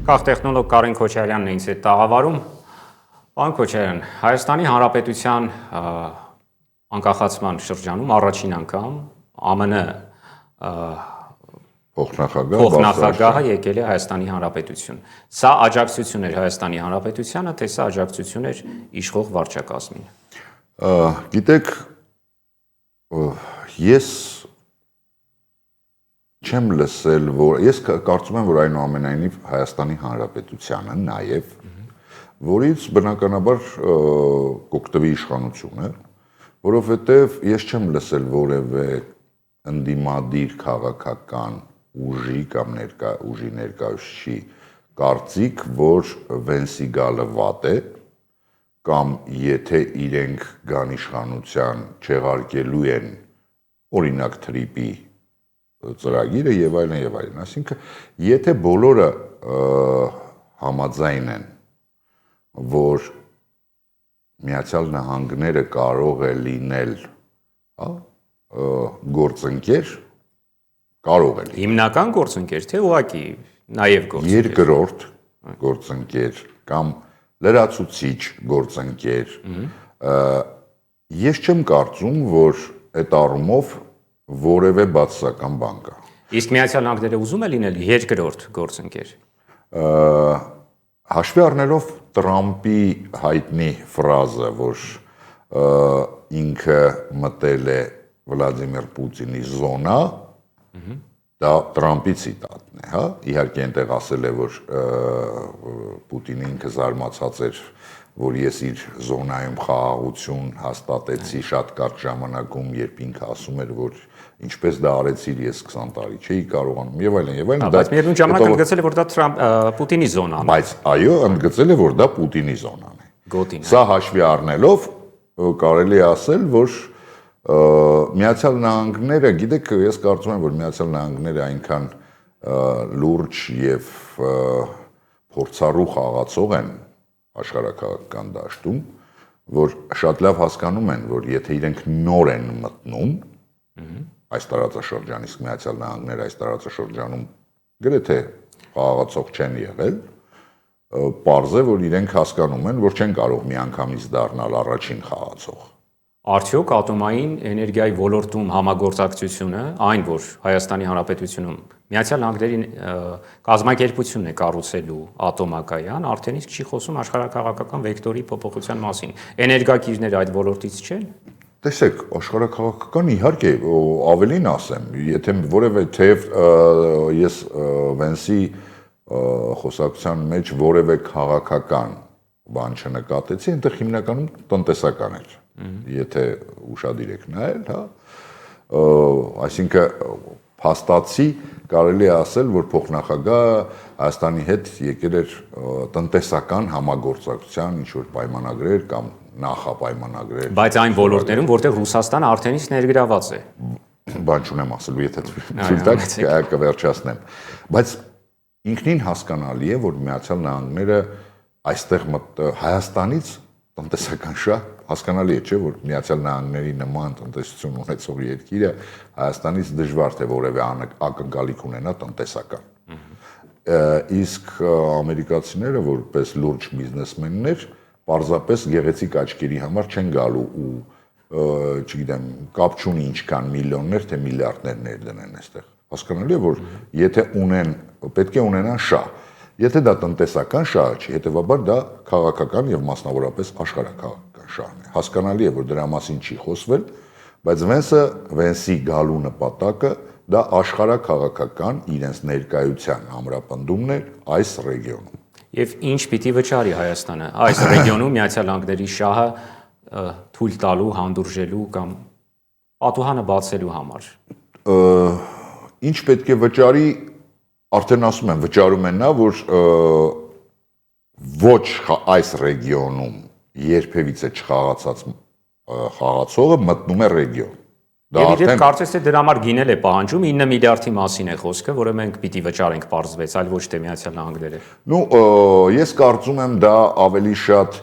Կախ տեխնոլոգ Կարեն Քոչարյանն է ինձ հետ տաղավարում։ Պարոն Քոչարյան, Հայաստանի Հանրապետության անկախացման շրջանում առաջին անգամ ԱՄՆ փոխնախագահը եկել է Հայաստանի Հանրապետություն։ Սա աջակցություն էր Հայաստանի Հանրապետությանը, թե սա աջակցություն էր իշխող վարչակազմին։ Գիտեք, ես չեմ լսել, որ ես կարծում եմ, որ այնուամենայնիվ Հայաստանի Հանրապետությանը նաև, որից բնականաբար կօգտվի իշխանությունը, որովհետև ես չեմ լսել որևէ ընդդիմադիր քաղաքական ուժի կամ ուժի ներկայացուցիչի կարծիք, որ Վենսի գալը վատ է, կամ եթե իրենք գան իշխանության չեղարկելու են օրինակ թրիպի ծրագիրը եւ այլն եւ այլն, այսինքն եթե բոլորը համաձայն են, որ Միացյալ Նահանգները կարող է լինել, գործընկեր, կարող է լինել։ Հիմնական գործընկեր, թե ուղղակի նաև գործընկեր։ Երկրորդ գործընկեր կամ լրացուցիչ գործընկեր։ Ես չեմ կարծում, որ այդ առումով որևէ բացասական բան կա։ Իսկ Միացյալ Նահանգները ուզում է լինել երկրորդ գործընկեր։ Հաշվի առնելով Տրամպի հայտնի ֆրազը, որ ինքը մտել է Վլադիմիր Պուտինի զոնա, դա Տրամպի ցիտատն է, հա։ Իհարկե այնտեղ ասել է, որ Պուտինը ինքը զարմացած էր, որ ես իր զոնայում խաղաղություն հաստատեցի շատ կարճ ժամանակում, երբ ինքը ասում էր, որ ինչպես դա արեցիր ես 20 տարի չէի կարողանում եւ այլն։ Բայց միևնույն ժամանակ ընդգծել է, որ դա Պուտինի զոնան է։ Բայց այո, ընդգծել է, որ դա Պուտինի զոնան է։ Գոտին։ Սա հաշվի առնելով կարելի է ասել, որ Միացյալ Նահանգները, գիտեք, ես կարծում եմ, որ Միացյալ Նահանգները այնքան լուրջ եւ փորձառու խաղացող են աշխարհակաղակական դաշտում, որ շատ լավ հասկանում են, որ եթե իրենք նոր են մտնում այս տարածաշրջան, իսկ Միացյալ Նահանգները այս տարածաշրջանում գրեթե խաղացող չեն եղել, պարզ է, որ իրենք հասկանում են, որ չեն կարող միանգամից դառնալ առաջին խաղացող։ Արդյոք ատոմային էներգիայի ոլորտում համագործակցությունը, այն որ Հայաստանի Հանրապետությունում Միացյալ Նահանգների կազմակերպությունն է կառուցելու ատոմակայան, արդեն իսկ չի խոսում աշխարհակաղակական վեկտորի փոփոխության մասին։ Էներգակիրները այդ ոլորտից չեն։ Տեսեք, աշխարհակաղակական իհարկե ավելին ասեմ, եթե որևէ թեև ես Վենսի խոսակցության մեջ որևէ քաղաքական բան չնկատեցի, այնտեղ հիմնականում տնտեսական էր։ Եթե ուշադիր եք նայել, հա, այսինքն փաստացի կարելի է ասել, որ փոխնախագահը Հայաստանի հետ եկել էր տնտեսական համագործակցության ինչ-որ պայմանագրեր կամ նախապայմանագրեր։ Բայց այն ոլորտներում, որտեղ Ռուսաստանը արդեն իսկ ներգրաված է։ Բան չունեմ ասելու, եթե թույլ տաք կվերջացնեմ։ Բայց ինքնին հասկանալի է, որ Միացյալ Նահանգները այստեղ Հայաստանից տնտեսական շատ հասկանալի է, չէ, որ Միացյալ Նահանգների նման տնտեսություն ունեցող երկիրը Հայաստանից դժվար թե որևէ ակնկալիք ունենա տնտեսական։ Իսկ ամերիկացիները, որպես լուրջ բիզնեսմեններ, պարզապես գեղեցիկ աչքերի համար չեն գալու ու, չգիտեմ, կապ չունի ինչքան միլիոններ թե միլիարդներ ներդնեն այստեղ։ Հասկանալի է, որ եթե ունեն, պետք է ունենան շահ։ Եթե դա տնտեսական շահ չի, հետեւաբար դա քաղաքական եւ մասնավորապես աշխարհակաղակական շահն է։ Հասկանալի է, որ դրա մասին չի խոսվել, բայց Վենսի գալու նպատակը դա աշխարհակաղակական իրենց ներկայության ամրապնդումն է այս ռեգիոնում։ Եվ ինչ պիտի վճարի Հայաստանը այս ռեգիոնում Միացյալ Նահանգների շահը թույլ տալու, հանդուրժելու կամ պատուհանը բացելու համար։ Ինչ պետք է վճարի, արդեն ասում եմ, վճարում են նա, որ ոչ այս ռեգիոնում երբևիցե չխաղացած խաղացողը մտնում է ռեգիոն։ Եվ կարծես թե դրա համար գինել է պահանջում 9 միլիարդի մասին է խոսքը, որը մենք պիտի վճարենք պարզվեց, այլ ոչ թե Միացյալ Նահանգները։ Ես կարծում եմ դա ավելի շատ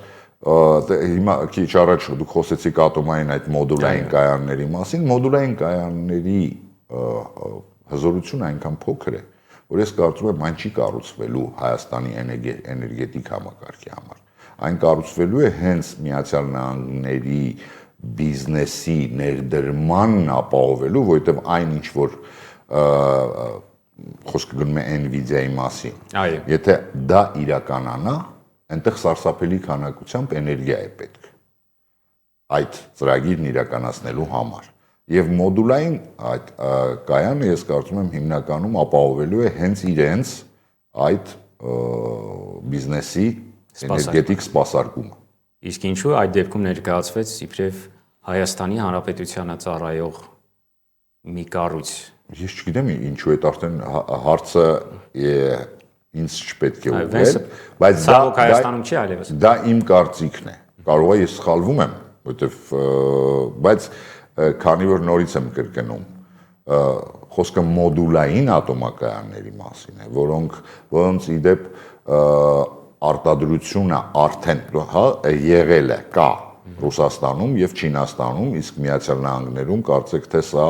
հիմա քիչ առաջ դուք խոսեցիք ատոմային այդ մոդուլային կայանների մասին, մոդուլային կայանների հզորությունը այնքան փոքր է, որ ես կարծում եմ այն չի կառուցվելու Հայաստանի էներգետիկ համակարգի համար։ Այն կառուցվելու է հենց Միացյալ Նահանգների բիզնեսի ներդրմանն ապահովելու, որովհետև այն ինչ որ խոսքը գնում է Nvidia-ի մասին։ Եթե դա իրականանա, այնտեղ սարսափելի քանակությամբ էներգիա է պետք այդ ծրագիրն իրականացնելու համար։ Եվ մոդուլային այդ կայանը ես կարծում եմ հիմնականում ապահովելու է հենց իրենց այդ բիզնեսի էներգետիկ սպասարկումը։ Իսկ ինչու այդ դեպքում ներկայացվեց իբրև Հայաստանի Հանրապետությանը ծառայող մի կառույց։ Ես չգիտեմ ինչու այդ արդեն հարցը ինձ չպետք է ուղղել, բայց դա Հայաստանում չի այլևս։ Դա իմ կարծիքն է։ Կարող է ես սխալվում եմ, որովհետև բայց քանի որ նորից եմ կրկնում, խոսքը մոդուլային ատոմակայանների մասին է, որոնց իդեպ արտադրությունը արդեն եղել է, կա Ռուսաստանում եւ Չինաստանում, իսկ Միացյալ Նահանգներում կարծեք թե սա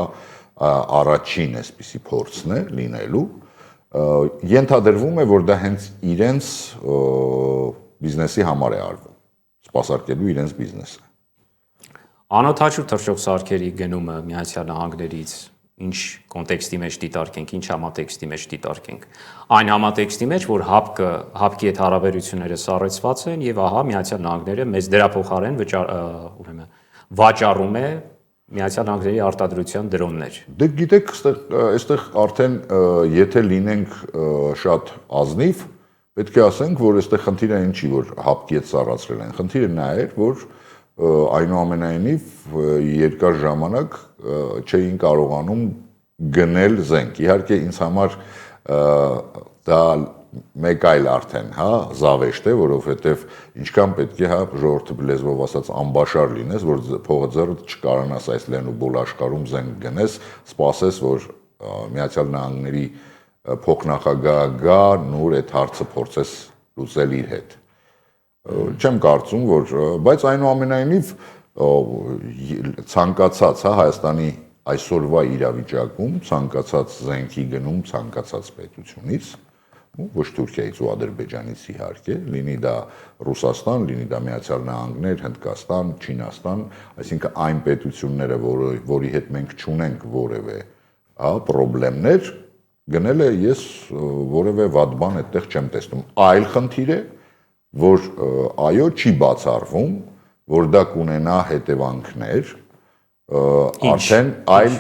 առաջին էսպիսի փորձն է լինելու, ենթադրվում է, որ դա հենց իրենց բիզնեսի համար է արվում, սպասարկելու իրենց բիզնեսը։ Անօթաչու թռչող սարքերի գնումը Միացյալ Նահանգներից ինչ կոնտեքստի մեջ դիտարկենք, ինչ համատեքստի մեջ դիտարկենք։ Այն համատեքստի մեջ, որ հապկի հետ հարաբերությունները սառեցված են եւ ահա Միացյալ Նահանգները մեծ դրափոխարեն վաճառում է Միացյալ Նահանգների արտադրության դրոններ։ Դե գիտեք, այստեղ արդեն եթե լինենք շատ ազնիվ, պետք է ասենք, որ այստեղ խնդիրը ինչի, որ հապկի հետ սառացրել են։ Խնդիրը նա էր, որ այնուամենայնիվ երկար ժամանակ չէին կարողանում գնել զենք։ Իհարկե ինձ համար դա մեկ այլ արդեն, զավեշտ է, որովհետև ինչքան պետք է, ժողովրդի լեզվով ասած անբաշար լինես, որ փողը ձեռդ չկարանաս այս լեն ու բոլ աշխարհում զենք գնես, սպասես, որ Միացյալ Նահանգների փոխնախագահը գա, նոր այդ հարցը փորձես լուծել իր հետ։ Չեմ կարծում, որ, բայց այնուամենայնիվ ցանկացած, Հայաստանի այսօրվա իրավիճակում ցանկացած զենքի գնում ցանկացած պետությունից, ոչ Թուրքիայից ու Ադրբեջանից իհարկե, լինի դա Ռուսաստան, լինի դա Միացյալ Նահանգներ, Հնդկաստան, Չինաստան, այսինքն այն պետությունները, որի հետ մենք չունենք որևէ, պրոբլեմներ, գնելը ես որևէ վատ բան այդտեղ չեմ տեսնում։ Այլ խնդիր է, որ այո, չի բացառվում, որ դա կունենա հետևանքներ, արդեն այլ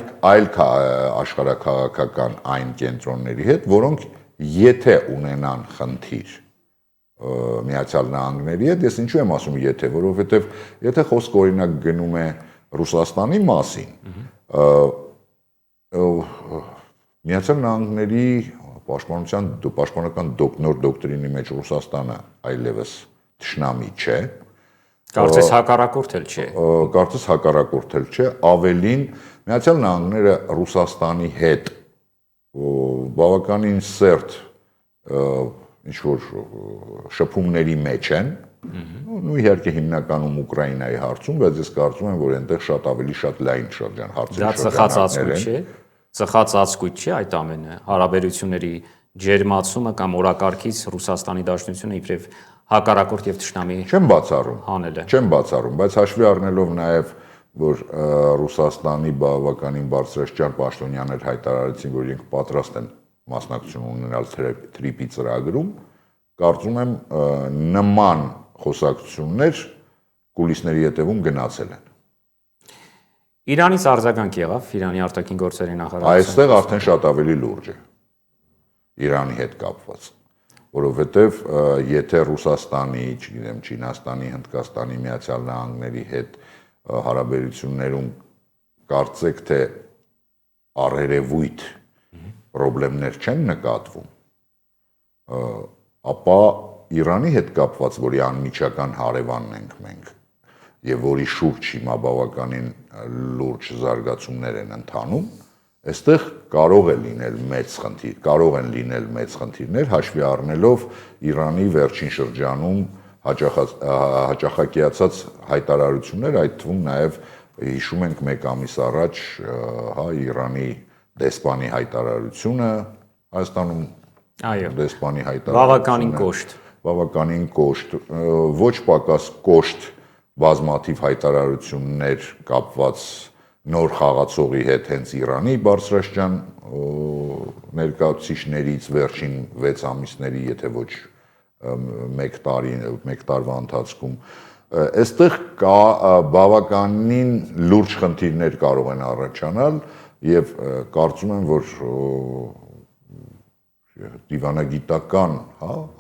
աշխարհաքաղաքական այն կենտրոնների հետ, որոնք եթե ունենան խնդիր Միացյալ Նահանգների հետ, ես ինչու եմ ասում եթե, որովհետև եթե խոսքը օրինակ գնում է Ռուսաստանի մասին, Միացյալ Նահանգների պաշտպանական նոր դոկտրինի մեջ Ռուսաստանը այլևս թշնամի չէ։ Կարծես հակառակորդ էլ չէ։ Կարծես հակառակորդ էլ չէ, ավելին Միացյալ Նահանգները Ռուսաստանի հետ բավականին սերտ ինչ որ շփումների մեջ են, ու իհարկե հիմնականում Ուկրաինայի հարցում, բայց ես կարծում եմ, որ այնտեղ շատ ավելի շատ լայն շրջան հարցերի շրջանակներ են։ Ծխած ածկույտ չէ այդ ամենը, հարաբերությունների ջերմացումը կամ օրակարգից Ռուսաստանի Դաշնությունը իբրև հակառակորդ եւ թշնամի չեմ բացառում, հանել է։ Չեմ բացառում, բայց հաշվի առնելով նաեւ որ Ռուսաստանի բավականին բարձրաստիճան պաշտոնյաներ հայտարարեցին, որ իրենք պատրաստ են մասնակցություն ունենալ թրիպի ծրագրում, կարծում եմ նման խոսակցություններ կուլիսների հետևում գնացել են։ Իրանից արձագանք եղավ Իրանի արտաքին գործերի նախարարության։ Այստեղ արդեն շատ ավելի լուրջ է Իրանի հետ կապված, որովհետև եթե Ռուսաստանի, չգիտեմ, Չինաստանի, Հնդկաստանի, Միացյալ Նահանգների հետ հարաբերություններում կարծեք թե առերևույթ պրոբլեմներ չեն նկատվում, ապա Իրանի հետ կապված, որի անմիջական հարևանն ենք մենք, եւ որի շուրջ հիմա բավականին լուրջ զարգացումներ են ընթանում, այստեղ կարող են լինել մեծ խնդիրներ, հաշվի առնելով Իրանի վերջին շրջանում հաճախակիացած հայտարարություններ, այդ թվում նաև հիշում ենք մեկ ամիս առաջ Իրանի դեսպանի հայտարարությունը Հայաստանում Այո։ Դեսպանի Բավականին կոշտ։ Բավականին կոշտ, ոչ պակաս կոշտ բազմաթիվ հայտարարություններ կապված նոր խաղացողի հետ հենց Իրանի բարձրաստիճան ներկայացուցիչներից վերջին 6 ամիսների, եթե ոչ 1 տարվա ընթացքում այստեղ կա բավականին լուրջ խնդիրներ կարող են առաջանալ եւ կարծում եմ, որ դիվանագիտական,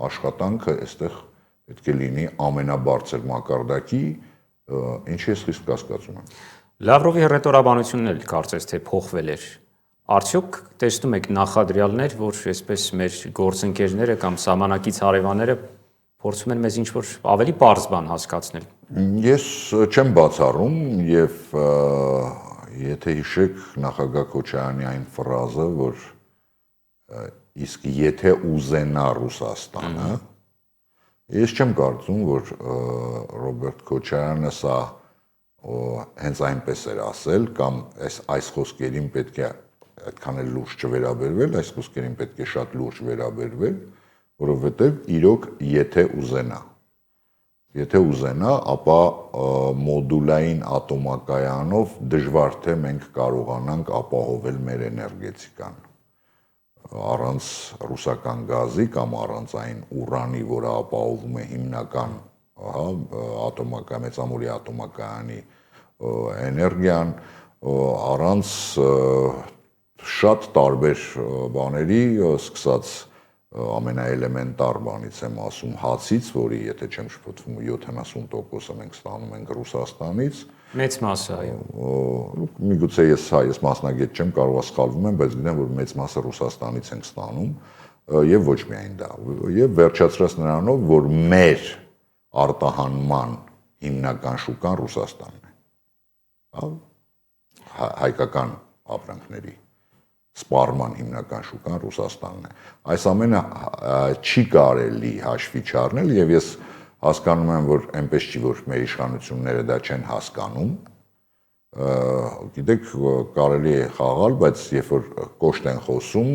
աշխատանքը այստեղ պետք է լինի ամենաբարձր մակարդակի, ինչի ես խիստ կասկածում եմ։ Լավրովի հռետորաբանությունն էլ կարծես թե փոխվել էր։ Արդյոք տեսնում եք նախադրյալներ, որ այսպես մեր գործընկերները կամ սահմանակից հարևանները փորձում են մեզ ինչ-որ ավելի պարզ բան հասկացնել։ Ես չեմ բացառում եւ եթե հիշեք նախագահ Քոչարյանի այն ֆրազը, որ իսկ եթե ուզենա Ռուսաստանը, ես չեմ կարծում, որ Ռոբերտ Քոչարյանը սա հենց այնպես էր ասել կամ այս խոսքերին պետք է այդքան էլ լուրջ չվերաբերվել, այս խոսքերին պետք է շատ լուրջ վերաբերվել, որովհետև իրոք եթե ուզենա, ապա մոդուլային ատոմակայանով դժվար թե մենք կարողանանք ապահովել մեր էներգետիկան առանց ռուսական գազի կամ առանց այն ուրանի, որը ապահովում է հիմնական մեծամոլի ատոմակայանի էներգիան, առանց շատ տարբեր բաների, սկսած ամենաէլեմենտար բանից եմ ասում հացից, որի եթե չեմ շփոթվում 70%-ը մենք ստանում ենք Ռուսաստանից, մեծ մասը, այո։ Միգուցե ես մասնագետ չեմ, կարող է սխալվում եմ, բայց գիտեմ, որ մեծ մասը Ռուսաստանից ենք ստանում, եւ ոչ միայն դա, եւ վերջացրած նրանով, որ մեր արտահանման հիմնական շուկան Ռուսաստանն է։ Հայկական ապրանքների սպառման հիմնական շուկան Ռուսաստանն է։ Այս ամենը չի կարելի հաշվի չառնել եւ ես հասկանում եմ, որ այնպես չի, որ մեր իշխանությունները դա չեն հասկանում։ Գիտեք, կարելի է խաղալ, բայց երբ որ կոշտ են խոսում,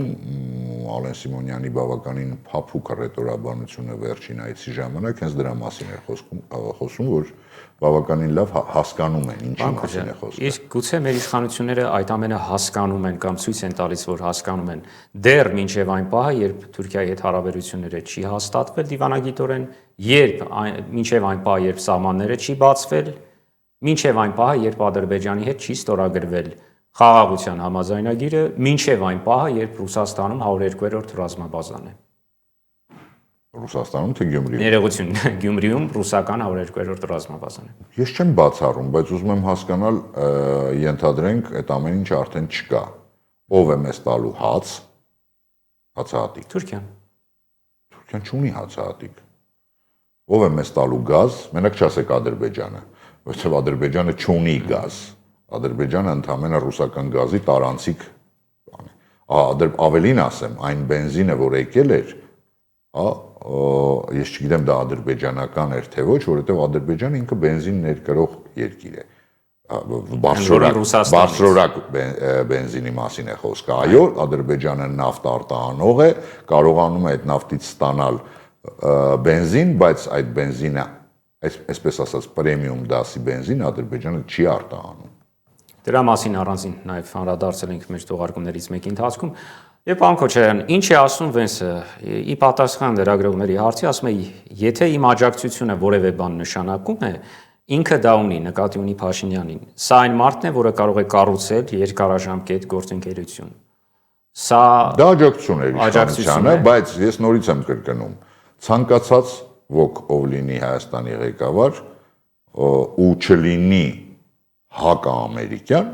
Ալեն Սիմոնյանի բավականին փափուկ հռետորաբանությունը վերջին այցի ժամանակ հենց դրա մասին էր խոսում, որ բավականին լավ հասկանում են ինչի մասին է խոսքը։ Իսկ գուցե մեր իշխանությունները այդ ամենը հասկանում են կամ ցույց են տալիս, որ հասկանում են դեռ մինչև այն պահը, երբ Թուրքիայի հետ հարաբերությունները չի հաստատվել դիվանագիտորեն, մինչև այն պահը, երբ սահմանները չի բացվել, մինչև այն պահը, երբ Ադրբեջանի հետ չի ստորագրվել խաղաղության համաձայնագիրը, մինչև այն պահը, երբ Ռուսաստանում 102-րդ ռազմաբազան է։ Ռուսաստանում թե Գյումրիում։ Ներողություն, Գյումրիում ռուսական 102-րդ ռազմաբազան է։ Ես չեմ բացառում, բայց ուզում եմ հասկանալ, ենթադրենք այդ ամեն ինչը արդեն չկա։ Ով է մեզ տալու հացահատիկ։ Թուրքիան։ Թուրքիան չունի հացահատիկ։ Ով է մեզ տալու գազ, մենակ չասեք Ադրբեջանը, որովհետև Ադրբեջանը չունի գազ։ Ադրբեջանը ընդհանրապես ռուսական գազի տարանցիկ բան է։ Ավելին ասեմ, այն բենզինը, որ եկել էր, ես չգիտեմ դա ադրբեջանական էր թե ոչ, որովհետև Ադրբեջանը ինքը բենզին ներկրող երկիր է։ Բարձրորակ բենզինի մասին է խոսքը։ Այո, Ադրբեջանը նավթ արտահանող է, կարողանում է այդ նավթից ստանալ բենզին, բայց այդ բենզինը, այսպես ասած, պրեմիում դասի բենզին Ադրբեջանը չի արտահանում։ Դրա մասին առանձին նաև անդրադարձել ենք մեր թողարկումներից մեկի ընթացքում։ Եվ պարոն Քոչարյան, ինչ է ասում Վենսը, ի պատասխան լրագրողների հարցի, ասում է, եթե իմ աջակցությունը որևէ բան նշանակում է, ինքը դա ունի, նկատի ունի Փաշինյանին։ Սա այն մարդն է, որը կարող է կառուցել երկարաժամկետ գործընկերություն։ Սա դա աջակցություն է իշխանությանը, բայց ես նորից եմ կրկնում, ցանկացած ոք ով լինի Հայաստանի ղեկավար ու չլինի հակաամերիկյան,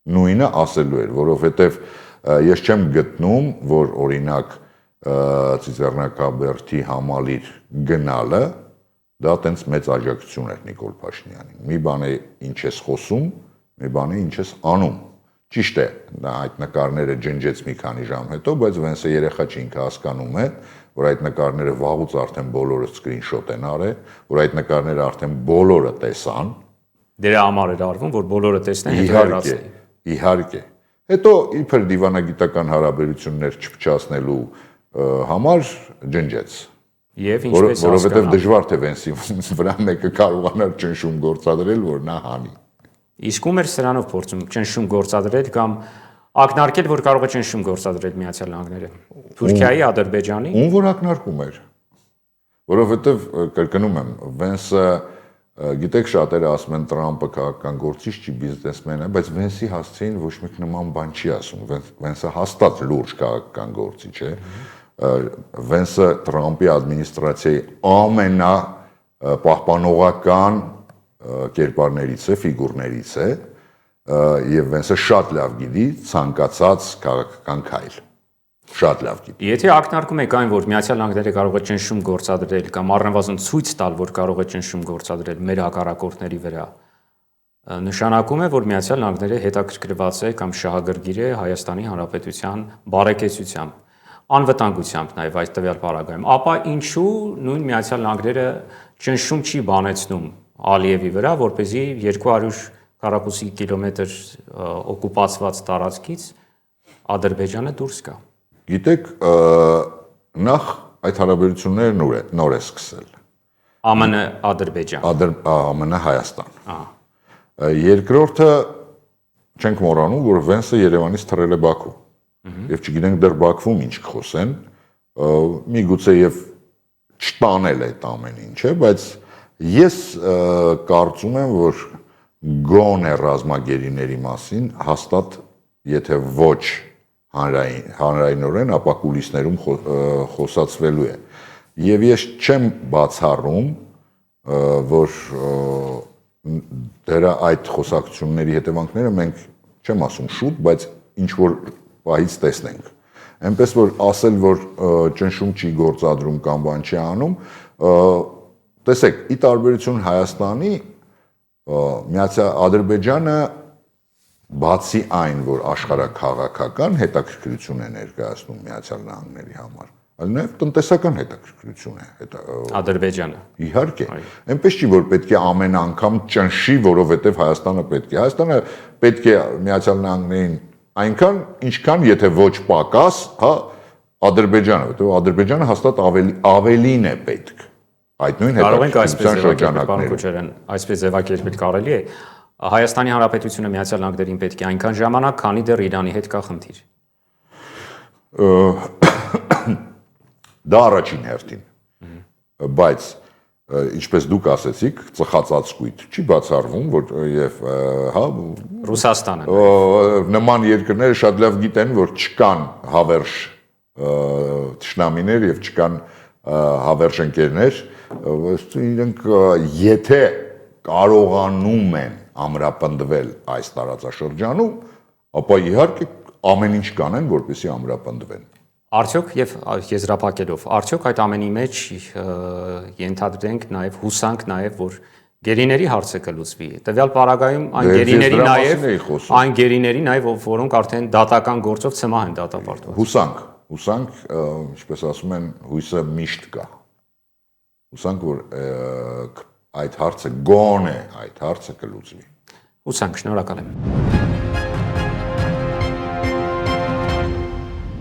նույնը ասելու էր, որովհետև ես չեմ գտնում, որ օրինակ Ծիծեռնակաբերդի համալիր գնալը դա տենց մեծ աջակցություն էր Նիկոլ Փաշինյանին։ Մի բան է ինչ ես խոսում, մի բան է ինչ ես անում։ Ճիշտ է, այդ նկարները ջնջեց մի քանի ժամ հետո, բայց Վենսը երեխա չի, ինքը հասկանում է, որ այդ նկարները վաղուց արդեն բոլորը սկրինշոտ են արել, որ այդ նկարները արդեն բոլորը տեսան։ Դրա համար էր արվում, որ բոլորը տեսնեն, հետո հեռացնեն։ Իհարկե, Հետո իբր դիվանագիտական հարաբերություններ չփչացնելու համար ջնջեց։ Եվ ինչպես որովհետև դժվար թե Վենսի վրա մեկը կարողանար ճնշում գործադրել, որ նա հանի։ Իսկ ում էր սրանով փորձում ճնշում գործադրել կամ ակնարկել, որ կարող է ճնշում գործադրել Միացյալ Նահանգները։ Թուրքիայի, Ադրբեջանի։ Ում որ ակնարկում էր։ Որովհետև կրկնում եմ, Վենսը գիտեք շատերը ասում են Տրամպը քաղաքական գործիչ չի, բիզնեսմեն է, բայց Վենսի հասցեին ոչ մեկ նման բան չի ասում։ Վենսը հաստատ լուրջ քաղաքական գործիչ է։ Վենսը Տրամպի ադմինիստրացիայի ամենապահպանողական կերպարներից է, ֆիգուրներից է, եւ Վենսը շատ լավ գիտի ցանկացած քաղաքական քայլ։ Շատ լավ գիտի։ Եթե ակնարկում եք այն, որ Միացյալ Նահանգները կարող է ճնշում գործադրել կամ առնվազն ցույց տալ, որ կարող է ճնշում գործադրել մեր հակառակորդների վրա, նշանակում է, որ Միացյալ Նահանգները հետաքրքրված է կամ շահագրգիռ է Հայաստանի Հանրապետության բարեկեցությամբ, անվտանգությամբ նաև այս տվյալ պարագայում, ապա ինչու նույն Միացյալ Նահանգները ճնշում չի բանեցնում Ալիևի վրա, որպեսզի 200 քառակուսի կիլոմետր օկուպացված տարածքից Ադրբեջանը դուրս գա։ Գիտեք, նախ այդ հարաբերությունները նոր է սկսել։ ԱՄՆ Ադրբեջան։ ԱՄՆ Հայաստան։ Երկրորդը չենք մոռանում, որ Վենսը Երևանից թռել է Բաքու։ Եվ չգիտենք դեռ Բաքվում ինչ կխոսեն, միգուցե եւ չտանել այդ ամեն ինչը, բայց ես կարծում եմ, որ գոնե ռազմագերիների մասին հաստատ եթե ոչ հանրայինորեն, ապա կուլիսներում խոսացվելու է։ Եվ ես չեմ բացառում, որ դրա այդ խոսակցությունների հետևանքները մենք չեմ ասում շուտ, բայց ինչ որ պահից տեսնենք։ Այնպես որ ասել, որ ճնշում չի գործադրում կամ բան չի անում, տեսեք, ի տարբերություն Հայաստանի, Ադրբեջանը բացի այն, որ աշխարհաքաղաքական հետաքրքրություն է ներկայացնում Միացյալ Նահանգների համար, այլ նաև տնտեսական հետաքրքրություն է Ադրբեջանը։ Իհարկե, այնպես չի, որ պետք է ամեն անգամ ճնշի, որովհետև Հայաստանը պետք է։ Հայաստանը պետք է Միացյալ Նահանգներին այնքան, ինչքան եթե ոչ պակաս, հա, Ադրբեջանը, որովհետև Ադրբեջանը հաստատ ավելին է պետք։ Այդ նույն հետաքրքրության շրջանակներում։ Այսպես ձևակերպել կարելի է։ Հայաստանի Հանրապետությունը Միացյալ Նահանգներին պետք է այնքան ժամանակ, քանի դեռ Իրանի հետ կա խնդիր։ Դա առաջին հերթին։ Բայց ինչպես դուք ասեցիք, ծխած ածկույտ չի բացառվում, որ եւ հա Ռուսաստանը նման երկրները շատ լավ գիտեն, որ չկան հավերժ թշնամիներ եւ չկան հավերժ ընկերներ, իրենք եթե կարողանում են ամրապնդվել այս տարածաշրջանում, ապա իհարկե ամեն ինչ կանեն, որպեսզի ամրապնդվեն։ Արդյոք եւ եզրափակելով, արդյոք այդ ամենի մեջ ենթադրենք նաեւ հուսանք նաեւ, որ գերիների հարցը կլուծվի։ Տվյալ պարագայում այն գերիների նաեւ, որոնք արդեն դատական գործով ցմահ են դատապարտված։ Հուսանք, ինչպես ասում են, հույսը միշտ կա։ Հուսանք, որ այդ հարցը գոնե այդ հարցը կլուծվի։ Հուսանք, շնորհակալ եմ։